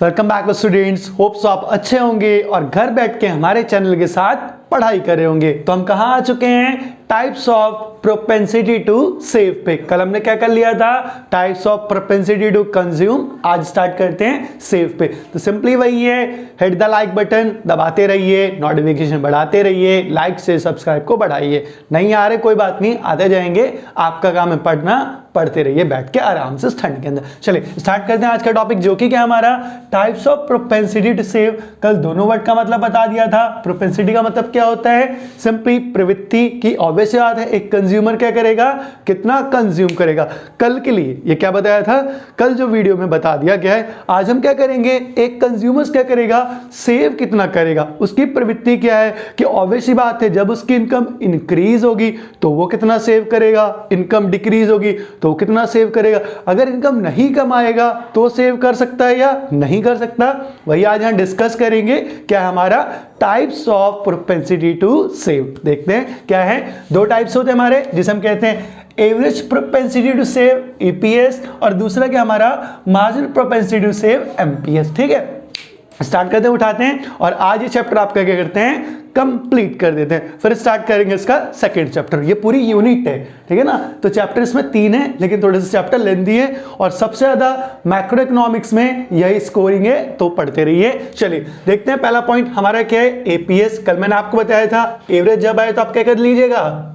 Welcome back students, hopes आप अच्छे होंगे और घर बैठ के हमारे चैनल के साथ पढ़ाई कर रहे होंगे। तो हम कहाँ आ चुके हैं? Types of propensity to save पे। कल हमने क्या कर लिया था? Types of propensity to consume. आज स्टार्ट करते हैं सेव पे। तो सिंपली वही है, हिट द लाइक बटन दबाते रहिए, नोटिफिकेशन बढ़ाते रहिए, लाइक से सब्सक्राइब को बढ़ाइए। नहीं आ रहे कोई बात नहीं, आते जाएंगे। आपका काम है पढ़ना, पढ़ते रहिए बैठ के आराम से ठंड के अंदर। चलिए स्टार्ट करते हैं आज का टॉपिक, जो कि क्या हमारा types of propensity to save. कल दोनों वर्ड का मतलब बता दिया था। प्रोपेंसिटी का मतलब क्या होता है? सिंपली प्रवृत्ति की। ऑब्वियस बात है, एक कंज्यूमर क्या करेगा, कितना कंज्यूम करेगा। कल के लिए ये क्या बताया था? कल जो वीडियो में बता दिया गया है। आज हम क्या करेंगे, एक कंज्यूमर क्या करेगा, सेव कितना करेगा, उसकी प्रवृत्ति क्या है। कि ऑब्वियस बात है, जब उसकी इनकम इंक्रीज होगी तो वो कितना सेव करेगा, इनकम डिक्रीज होगी तो कितना सेव करेगा। अगर इनकम नहीं कमाएगा तो सेव कर सकता है या नहीं कर सकता, वही आज हम डिस्कस करेंगे। क्या हमारा types of propensity to save. देखते हैं क्या है। दो टाइप्स होते हैं हमारे, जिसे हम कहते हैं average propensity to save EPS, और दूसरा क्या हमारा marginal propensity to save MPS। ठीक है, स्टार्ट करते हैं, उठाते हैं और आज ये चैप्टर आपका क्या करते हैं, कंप्लीट कर देते हैं। फिर स्टार्ट करेंगे इसका सेकंड चैप्टर। ये पूरी यूनिट है, ठीक है ना। तो चैप्टर इसमें 3 है, लेकिन थोड़े से चैप्टर लेंथी है और सबसे ज्यादा मैक्रो इकोनॉमिक्स में यही स्कोरिंग है, तो पढ़ते रहिए। चलिए देखते हैं, पहला पॉइंट हमारा क्या है, APS। कल मैंने आपको बताया था, एवरेज जब आए तो आप क्या कर लीजिएगा,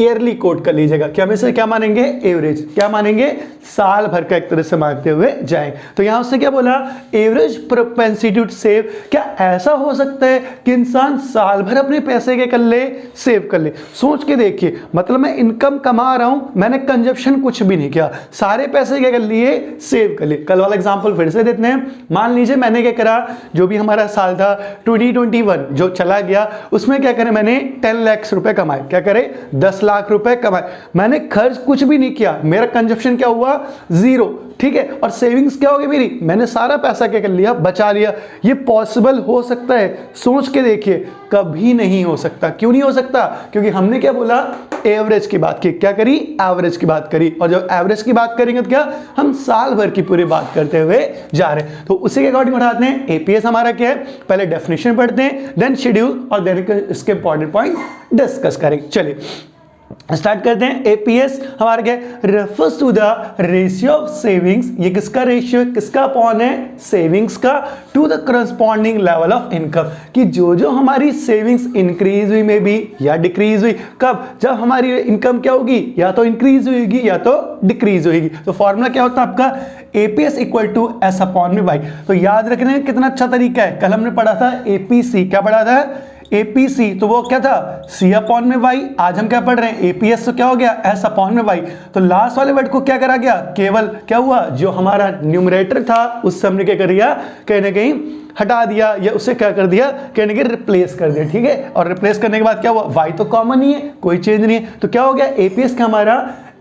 ईयरली कोट कर लीजिएगा कि हम इसे क्या मानेंगे, एवरेज। क्या मानेंगे, साल भर का एक तरह से मानते हुए जाएंगे। तो यहां उसने क्या बोला, एवरेज प्रोपेंसिटी टू सेव। क्या ऐसा हो सकता है कि इंसान साल भर अपने पैसे के कर ले, सेव कर ले? सोच के देखिए, मतलब मैं इनकम कमा रहा हूं, मैंने कंजप्शन कुछ भी नहीं किया, सारे पैसे क्या कर लिए, सेव कर लिए। कल वाला एग्जाम्पल फिर से देते हैं। मान लीजिए मैंने क्या करा, जो भी हमारा साल था 2021 जो चला गया, उसमें क्या करें, मैंने 10 लाख रुपए कमाए। क्या करे, 10 लाख रुपए कमाए। मैंने खर्च कुछ भी नहीं किया, मेरा कंजप्शन क्या हुआ, 0। ठीक है, और सेविंग्स क्या होगी मेरी, मैंने सारा पैसा क्या कर लिया, बचा लिया। ये पॉसिबल हो सकता है? सोच के देखिए, कभी नहीं हो सकता। क्यों नहीं हो सकता? क्योंकि हमने क्या बोला, एवरेज की बात की। क्या करी, एवरेज की बात करी। और जब एवरेज की बात करेंगे तो क्या, हम साल भर की पूरी बात करते हुए जा रहे हैं। तो उसी के अकॉर्डिंग उठाते हैं। APS हमारा क्या है, पहले डेफिनेशन पढ़ते हैं, देन शेड्यूल, और देन इसके इंपॉर्टेंट पॉइंट डिस्कस करेंगे। चलिए स्टार्ट करते हैं। APS हमारा क्या refers to the ratio of savings. ये किसका रेशियो है, किसका अपॉन है, सेविंग्स का, to the corresponding level of income. कि जो जो हमारी सेविंग्स इंक्रीज हुई में भी या डिक्रीज हुई, कब, जब हमारी इनकम क्या होगी, या तो इंक्रीज होगी या तो डिक्रीज होगी। तो फॉर्मूला क्या होता है आपका, APS equal to S upon में Y। तो याद रखने का कितना अच्छा तरीका है। कल हमने पढ़ा था APC, क्या पढ़ा था, APC, तो वो क्या था, C अपॉन में Y। आज हम क्या पढ़ रहे हैं, APS, तो क्या हो गया, S अपॉन में Y। तो लास्ट वाले वर्ड को क्या करा गया, केवल क्या हुआ, जो हमारा न्यूमरेटर था उससे हमने क्या कर दिया, कहीं ना कहीं हटा दिया, या उसे क्या कर दिया, कहीं ना कहीं रिप्लेस कर दिया। ठीक है, और रिप्लेस करने के बाद क्या हुआ, Y तो कॉमन ही है, कोई चेंज नहीं है। तो क्या हो गया, APS का हमारा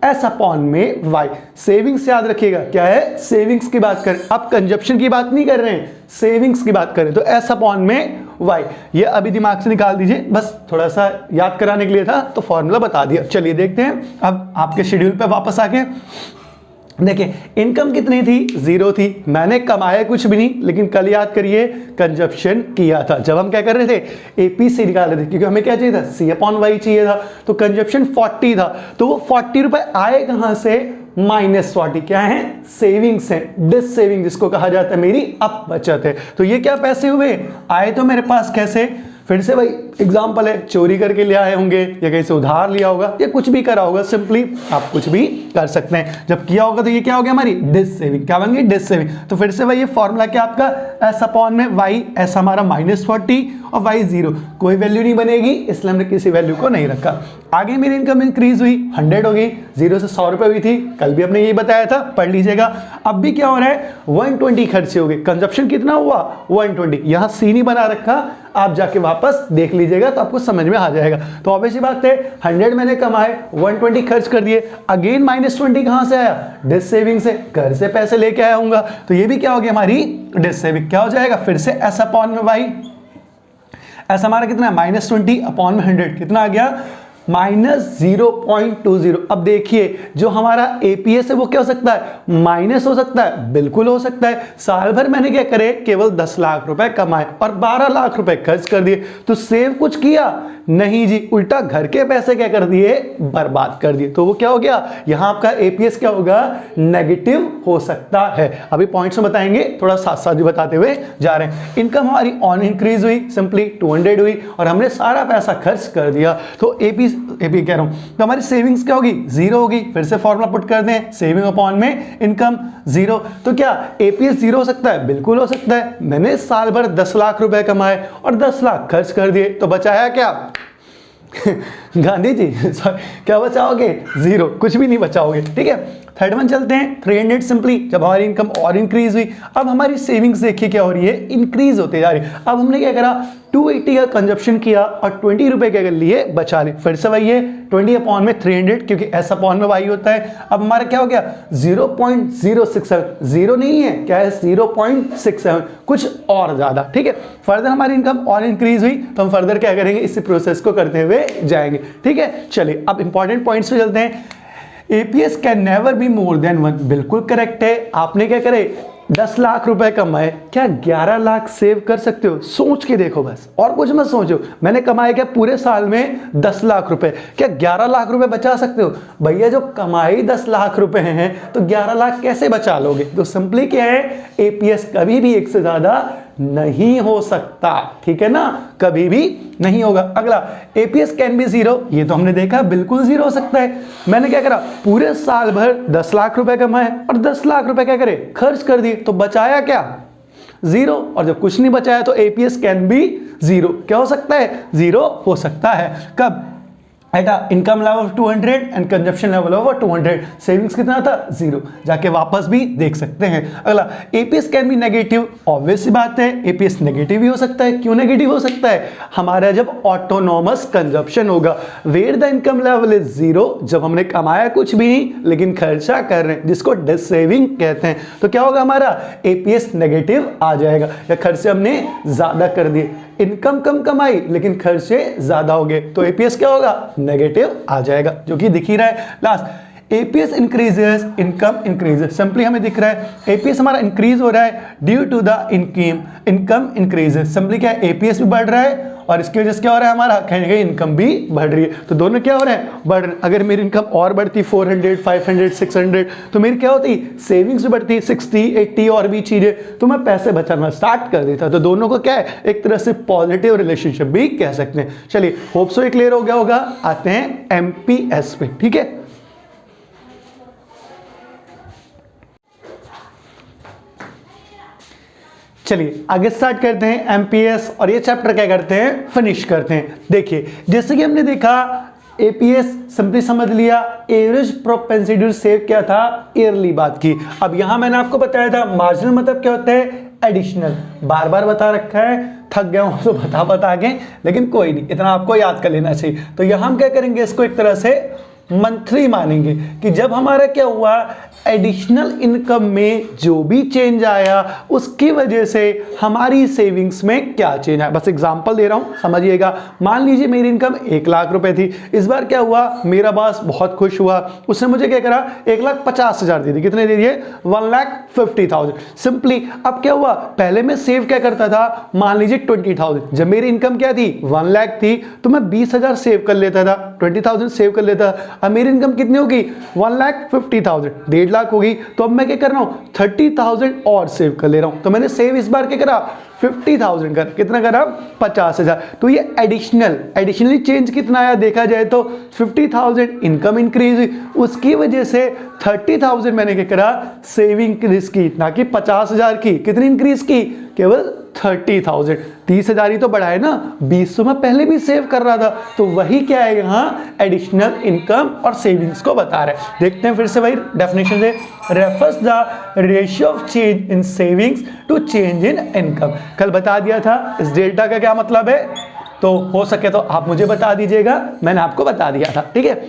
S अपॉन में Y। सेविंग्स याद रखिएगा, क्या है, सेविंग्स की बात करें, अब कंजप्शन की बात नहीं कर रहे हैं, सेविंग्स की बात करें, तो S अपॉन में Y। ये अभी दिमाग से निकाल दीजिए, बस थोड़ा सा याद कराने के लिए था, तो फॉर्मूला बता दिया। चलिए देखते हैं अब आपके शेड्यूल पे वापस आके। देखिए इनकम कितनी थी, 0 थी। मैंने कमाया कुछ भी नहीं, लेकिन कल याद करिए कंजप्शन किया था। जब हम क्या कर रहे थे, APC निकाल रहे थे, क्योंकि हमें क्या चाहिए था, C अपॉन Y चाहिए था। तो कंजप्शन 40 था, तो वो 40 रुपए आए कहां से, -40। क्या है, सेविंग्स है, डिस सेविंग जिसको कहा जाता है, मेरी अप बचत है। तो ये क्या पैसे हुए, आए तो मेरे पास कैसे, फिर से भाई एग्जाम्पल है, चोरी करके ले आए होंगे, या कहीं से उधार लिया होगा, या कुछ भी करा होगा। सिंपली आप कुछ भी कर सकते हैं। जब किया होगा तो ये क्या हो गया, हमारी डिस सेविंग। क्या बन गई, डिस सेविंग। तो फिर से भाई ये फॉर्मूला क्या आपका, S अपॉन में Y। S हमारा -40 और Y 0, कोई वैल्यू नहीं बनेगी, इसलिए हमने किसी वैल्यू को नहीं रखा। आगे मेरी इनकम इंक्रीज हुई, 100 हो गई, 0 से 100 रुपए हुई थी, कल भी हमने यही बताया था, पढ़ लीजिएगा। अब भी क्या हो रहा है, 120 खर्चे हो गए। कंजप्शन कितना हुआ, 120। यहां C नहीं बना रखा, आप जाके वापस देख लीजिएगा तो आपको समझ में आ जाएगा। तो ऑब्वियस बात है, 100 मैंने कमाए, 120 खर्च कर दिए, अगेन -20 कहां से आया, डिस सेविंग से, घर से पैसे लेके आया हूंगा। तो ये भी क्या हो गया, हमारी डिस सेविंग। क्या हो जाएगा, फिर से S अपॉन में Y। S हमारा कितना है, -20 अपॉन में 100, कितना आ गया, -0.20। अब देखिए जो हमारा एपीएस है वो क्या हो सकता है, माइनस हो सकता है, बिल्कुल हो सकता है। साल भर मैंने क्या करे, केवल 10 लाख रुपए कमाए और 12 लाख रुपए खर्च कर दिए, तो सेव कुछ किया नहीं जी, उल्टा घर के पैसे क्या कर दिए, बर्बाद कर दिए। तो वो क्या हो गया, यहां आपका एपीएस क्या होगा, नेगेटिव हो सकता है। अभी पॉइंट्स में बताएंगे, थोड़ा साथ साथ भी बताते हुए जा रहे हैं। इनकम हमारी ऑन इंक्रीज हुई, सिंपली 200 हुई और हमने सारा पैसा खर्च कर दिया, तो एपी कह रहा हूं, तो हमारी सेविंग्स क्या होगी, जीरो होगी। फिर से फॉर्मूला पुट कर दें, सेविंग अपॉन में इनकम जीरो। तो क्या एपीएस जीरो हो सकता है, बिल्कुल हो सकता है। मैंने साल भर 10 लाख रुपए कमाए और 10 लाख खर्च कर दिए, तो बचाया क्या गांधी जी क्या बचाओगे, जीरो, कुछ भी नहीं बचाओगे। ठीक है, थर्ड वन चलते हैं, 300 सिंपली जब हमारी इनकम और इंक्रीज हुई, अब हमारी सेविंग्स देखिए क्या हो रही है, इंक्रीज होते जा रही है। अब हमने क्या करा, 280 का कंजप्शन किया और 20 रुपए के लिए बचा ले। फिर से वही है 20 अपॉन में 300, क्योंकि एस अपॉन में वाई होता है। अब हमारा क्या हो गया 0.067, जीरो नहीं है, क्या है 0.67, कुछ और ज्यादा। ठीक है, फर्दर हमारी इनकम और इंक्रीज हुई, तो हम फर्दर क्या करेंगे, इस प्रोसेस को करते हुए जाएंगे। ठीक है, चलिए अब इंपॉर्टेंट पॉइंट्स पे चलते हैं। APS can never be more than 1, बिल्कुल करेक्ट है। आपने क्या करे, 10 लाख रुपए कमाए, क्या 11 लाख सेव कर सकते हो, सोच के देखो बस, और कुछ मत सोचो। मैंने कमाए क्या पूरे साल में 10 लाख रुपए, क्या 11 लाख रुपए बचा सकते हो भैया, जो कमाई 10 लाख रुपए हैं तो 11 लाख कैसे बचा लोगे। तो सिंपली क्या है, एपीएस कभी भी एक से ज्यादा नहीं हो सकता। ठीक है ना, कभी भी नहीं होगा। अगला, एपीएस कैन बी जीरो, ये तो हमने देखा बिल्कुल जीरो हो सकता है। मैंने क्या करा, पूरे साल भर 10 लाख रुपए कमाए और 10 लाख रुपए क्या करे, खर्च कर दिए, तो बचाया क्या, जीरो। और जब कुछ नहीं बचाया तो एपीएस कैन बी जीरो, क्या हो सकता है, जीरो हो सकता है। कब, एटा income level 200 and consumption level over 200, savings कितना था, जीरो। जाके वापस भी देख सकते हैं। अगला, APS can be negative, obvious सी बात है एपीएस नेगेटिव ही हो सकता है। क्यों नेगेटिव हो सकता है, हमारा जब ऑटोनॉमस कंजप्शन होगा, where the income level is zero, जब हमने कमाया कुछ भी नहीं लेकिन खर्चा कर रहे हैं, जिसको डिस सेविंग कहते हैं, तो क्या होगा, हमारा एपीएस नेगेटिव आ जाएगा। या खर्चे हमने ज्यादा कर दिए, इनकम कम कमाई लेकिन खर्चे ज्यादा हो गए, तो एपीएस क्या होगा, नेगेटिव आ जाएगा, जो कि दिख ही रहा है। Last, APS increases, income increases, simply हमें दिख रहा है एपीएस हमारा इंक्रीज हो रहा है due to the income increases. Simply क्या है, एपीएस भी बढ़ रहा है और इसकी वजह से क्या हो रहा है, हमारा कहीं ना कहीं इनकम भी बढ़ रही है, तो दोनों क्या हो रहे हैं, बढ़ रहे हैं। अगर मेरी इनकम और बढ़ती 400, 500, 600, तो मेरी क्या होती, सेविंग्स भी बढ़ती 60, 80 और भी चीजें, तो मैं पैसे बचाना स्टार्ट कर देता। तो दोनों को क्या है, एक तरह से पॉजिटिव रिलेशनशिप भी कह सकते हैं। चलिए, होप सो ये क्लियर हो गया होगा। आते हैं एमपीएस पे। ठीक है, चलिए आगे स्टार्ट करते हैं एमपीएस, और ये चैप्टर क्या करते हैं, फिनिश करते हैं। देखिए, जैसे कि हमने देखा एपीएस सिंपली समझ लिया, एवरेज प्रोपेंसिटी टू सेव क्या था, ईयरली बात की। अब यहां मैंने आपको बताया था मार्जिनल मतलब क्या होता है, एडिशनल, बार बार बता रखा है, थक गया हूं तो बता के, लेकिन कोई नहीं, इतना आपको याद कर लेना चाहिए। तो यहां हम क्या करेंगे, इसको एक तरह से मंथली मानेंगे कि जब हमारा क्या हुआ, एडिशनल इनकम में जो भी चेंज आया उसकी वजह से हमारी सेविंग्स में क्या चेंज आया। बस एग्जांपल दे रहा हूं, समझिएगा। मान लीजिए मेरी इनकम 1 लाख रुपए थी, इस बार क्या हुआ, मेरा बॉस बहुत खुश हुआ, उसने मुझे क्या करा, 1,50,000 दे दी। कितने दे दिए, 1,50,000 सिंपली। अब क्या हुआ, पहले मैं सेव क्या करता था, मान लीजिए 20,000, जब मेरी इनकम क्या थी, 1 लाख थी, तो मैं 20,000 सेव कर लेता था, 20,000 सेव कर लेता। अब मेरी इनकम कितनी होगी, 1,50,000, 1.5 लाख होगी। तो अब मैं क्या कर रहा हूं, 30,000 और सेव कर ले रहा हूं। तो मैंने सेव इस बार क्या करा, 50,000 कर, कितना करा, 50,000। तो ये एडिशनली चेंज कितना आया, देखा जाए तो 50,000 इनकम इंक्रीज हुई, उसकी वजह से 30,000 मैंने क्या करा, सेविंग इंक्रीज की, ना कि 50,000 की। कितनी इंक्रीज की, केवल 30,000। 30,000 ही तो बढ़ाए ना, 200 में पहले भी सेव कर रहा था, तो वही क्या है, यहाँ एडिशनल इनकम और सेविंग्स को बता रहे हैं। देखते हैं फिर से वही डेफिनेशन से, refers the ratio of change in savings to change in income. कल बता दिया था इस डेल्टा का क्या मतलब है, तो हो सके तो आप मुझे बता दीजिएगा, मैंने आपको बता दिया था। ठीक है,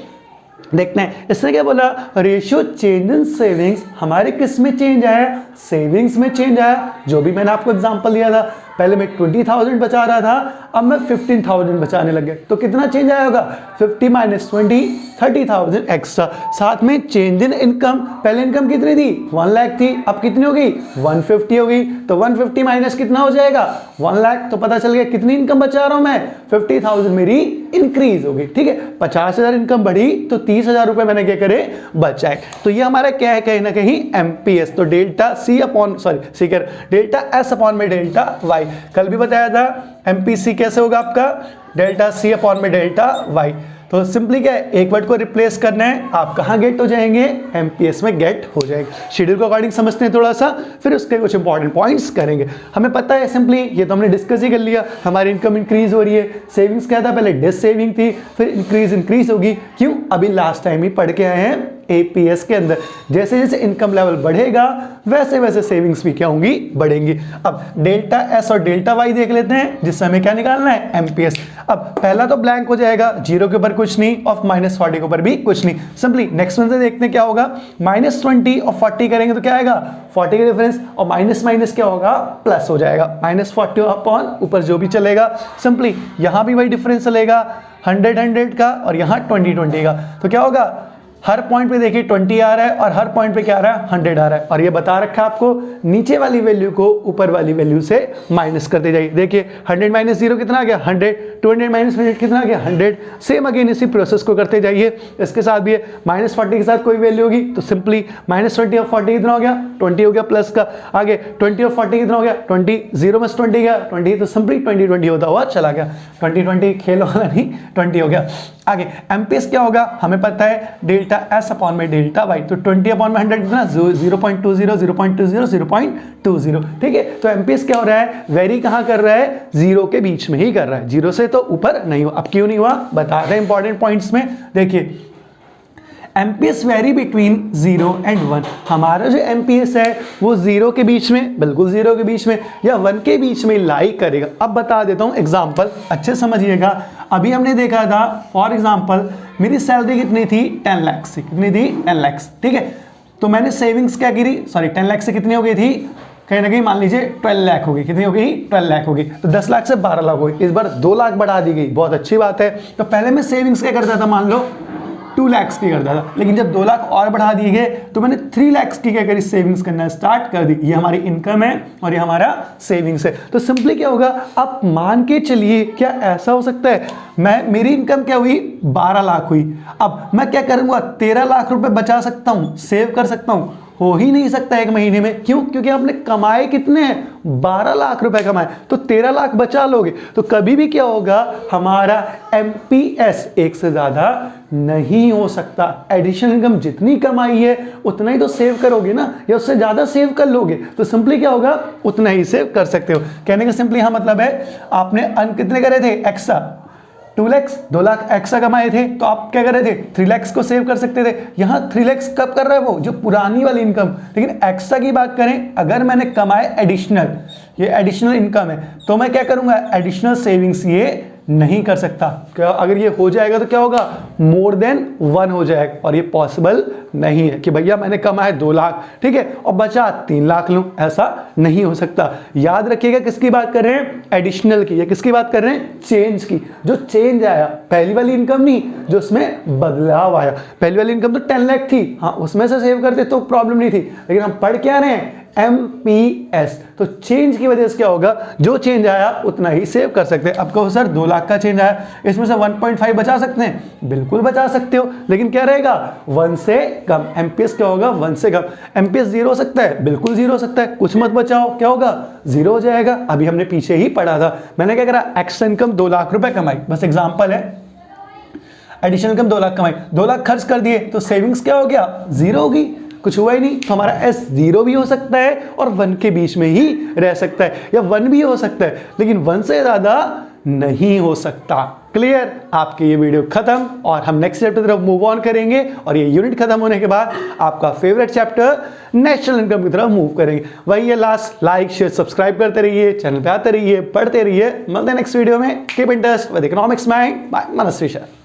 देखते हैं इसने क्या बोला, रेशियो चेंज इन सेविंग्स, हमारे किस में चेंज आया, सेविंग्स में चेंज आया। जो भी मैंने आपको एग्जांपल दिया था, पहले मैं 20,000 बचा रहा था, अब मैं 15,000 बचाने लग गया, तो कितना चेंज आया होगा, 50 माइनस 20, 30,000 एक्स्ट्रा। साथ में चेंज इन इनकम, पहले इनकम कितनी थी, 1 लाख थी, अब कितनी हो गई, 150 हो गई, तो 150 माइनस कितना हो जाएगा, 1 लाख। तो पता चल गया कितनी इनकम बचा रहा हूं मैं, 50,000 मेरी इंक्रीज हो गई। ठीक है, 50,000 इनकम बढ़ी तो 30,000 रुपए मैंने क्या करे, बचाए। तो ये हमारा क्या है, कहीं ना कहीं एमपीएस। तो डेल्टा डेल्टा एस अपॉन में डेल्टा वाई। कल भी बताया था एमपीसी कैसे होगा आपका, डेल्टा सी अपॉन में डेल्टा वाई। तो सिंपली क्या है, एक वर्ड को रिप्लेस करना है, आप कहां गेट हो जाएंगे, एमपीएस में गेट हो जाएगा। शेड्यूल को अकॉर्डिंग समझते हैं थोड़ा सा, फिर उसके कुछ इंपॉर्टेंट पॉइंट्स करेंगे। हमें पता है सिंपली, ये तो हमने डिस्कस ही कर लिया, हमारी इनकम इंक्रीज हो रही है, सेविंग्स क्या था, पहले डिस सेविंग थी, फिर इंक्रीज होगी। क्यों, अभी लास्ट टाइम ही पढ़ के आए हैं एपीएस के अंदर, जैसे जैसे इनकम लेवल बढ़ेगा वैसे वैसे सेविंग्स भी क्या होंगी, बढ़ेंगी। अब डेल्टा एस और डेल्टा वाई देख लेते हैं, जिससे हमें क्या निकालना है, एमपीएस। अब पहला तो ब्लैंक हो जाएगा, 0 के ऊपर कुछ नहीं और -40 के ऊपर भी कुछ नहीं। सिंपली नेक्स्ट वन से देखते हैं क्या होगा, -20 और 40 करेंगे तो क्या आएगा, 40 का डिफरेंस, और माइनस माइनस क्या होगा, प्लस हो जाएगा, -40 अपॉन ऊपर जो भी चलेगा। सिंपली यहां भी वही डिफरेंस चलेगा, 100 का और यहां 20 का। तो क्या होगा, हर पॉइंट पे देखिए 20 आ रहा है और हर पॉइंट पे क्या आ रहा है, 100 आ रहा है। और ये बता रखा है आपको, नीचे वाली वैल्यू को ऊपर वाली वैल्यू से माइनस करते जाइए। देखिए 100 माइनस 0 कितना आ गया, 100, 200 माइनस 100 कितना आ गया, 100। सेम अगेन इसी प्रोसेस को करते जाइए। इसके साथ भी है, -40 के साथ कोई वैल्यू होगी तो सिंपली -20 और 40 कितना हो गया, 20 हो गया प्लस का। आगे 20 और 40 कितना हो गया, 20, 0 में 20 गया 20, तो सिंपली 20 होता हुआ चला गया, 20 खेल वाला नहीं, 20 हो गया। आगे एमपीएस क्या होगा, हमें पता है डेल्टा एस अपॉन में डेल्टा वाई। तो 20 अपॉन में 100 कितना, 0.20, 0.20, 0.20। ठीक है, तो एमपीएस क्या हो रहा है, वेरी कहां कर रहा है, 0 के बीच में ही कर रहा है, 0 से तो ऊपर नहीं हुआ। अब क्यों नहीं हुआ, बता रहे हैं इंपॉर्टेंट पॉइंट्स में। देखिए एमपीएस वेरी बिटवीन 0 एंड 1, हमारा जो एमपीएस है वो 0 के बीच में, बिल्कुल 0 के बीच में या 1 के बीच में लाई करेगा। अब बता देता हूं एग्जांपल, अच्छे समझिएगा। अभी हमने देखा था फॉर एग्जांपल, मेरी सैलरी कितनी थी, 10 लाख से, कितनी थी, 10 लाख। ठीक है, तो मैंने सेविंग्स क्या करी, सॉरी 10 लाख से कितनी हो गई थी, कहीं ना कहीं मान लीजिए 12 लाख हो गई, कितनी हो गई, 12 लाख हो गई। तो 10 लाख से 12 लाख हो गई, इस बार 2 लाख बढ़ा दी गई, बहुत अच्छी बात है। तो पहले मैं सेविंग्स क्या करता था, मान लो 2 लाख की करता था, लेकिन जब 2 लाख और बढ़ा दिए गए तो मैंने 3 लाख की क्या करी, सेविंग्स करना स्टार्ट कर दी। ये हमारी इनकम है और ये हमारा सेविंग्स है। तो सिंपली क्या होगा, आप मान के चलिए, क्या ऐसा हो सकता है, मेरी इनकम क्या हुई, 12 लाख हुई, अब मैं क्या करूंगा, 13 लाख रुपए बचा सकता हूं, सेव कर सकता हूं, हो ही नहीं सकता एक महीने में। क्यों, क्योंकि आपने कमाए कितने हैं, 12 लाख रुपए कमाए, तो 13 लाख बचा लोगे। तो कभी भी क्या होगा, हमारा एमपीएस एक से ज्यादा नहीं हो सकता। एडिशनल इनकम जितनी कमाई है उतना ही तो सेव करोगे ना, या उससे ज्यादा सेव कर लोगे, तो सिंपली क्या होगा, उतना ही सेव कर सकते हो। कहने का सिंपली यहां मतलब है, आपने कितने करे थे, एक्स्ट्रा 2 लाख, 2 लाख एक्स्ट्रा कमाए थे, तो आप क्या कर रहे थे, 3 लाख को सेव कर सकते थे। यहां 3 लाख कब कर रहा है, वो जो पुरानी वाली इनकम। लेकिन एक्स्ट्रा की बात करें, अगर मैंने कमाए एडिशनल, ये एडिशनल इनकम है, तो मैं क्या करूंगा, एडिशनल सेविंग्स ये नहीं कर सकता। क्या अगर ये हो जाएगा तो क्या होगा, मोर देन 1 हो जाएगा, और ये पॉसिबल नहीं है कि भैया मैंने कमाए 2 लाख, ठीक है, और बचा 3 लाख लूं, ऐसा नहीं हो सकता। याद रखिएगा किसकी बात कर रहे हैं, एडिशनल की। या किसकी बात कर रहे हैं, चेंज की। जो चेंज आया, पहली वाली इनकम नहीं, जो उसमें बदलाव आया। पहली वाली इनकम तो 10 लाख थी, हाँ उसमें से सेव करते तो प्रॉब्लम नहीं थी, लेकिन हम पढ़ क्या रहे हैं, एमपीएस। तो चेंज की वजह से क्या होगा, जो चेंज आया उतना ही सेव कर सकते हैं। अब कहो सर 2 लाख का चेंज आया, इसमें से 1.5 बचा सकते हैं, बिल्कुल बचा सकते हो, लेकिन क्या रहेगा, 1 से कम। एमपीएस क्या होगा, 1 से कम। एमपीएस 0 हो सकता है, बिल्कुल 0 हो सकता है, कुछ मत बचाओ, क्या होगा, 0 हो जाएगा। अभी हमने पीछे ही पढ़ा था, मैंने क्या करा, एक्स्ट्रा इनकम 2 लाख रुपए कमाई, बस एग्जाम्पल है, एडिशनल इनकम 2 लाख कमाई, 2 लाख खर्च कर दिए, तो सेविंग्स क्या हो गया, 0 होगी, कुछ हुआ ही नहीं। तो हमारा एस 0 भी हो सकता है और 1 के बीच में ही रह सकता है, या 1 भी हो सकता है, लेकिन 1 से ज्यादा नहीं हो सकता। क्लियर, आपकी ये वीडियो खत्म और हम नेक्स्ट चैप्टर की तरफ मूव ऑन करेंगे, और ये यूनिट खत्म होने के बाद आपका फेवरेट चैप्टर नेशनल इनकम की तरफ मूव करेंगे। वही है लास्ट, लाइक शेयर सब्सक्राइब करते रहिए, चैनल पे आते रहिए, पढ़ते रहिए। मिलते हैं नेक्स्ट वीडियो में। Keep in touch with economics mind bye Manasvi sir.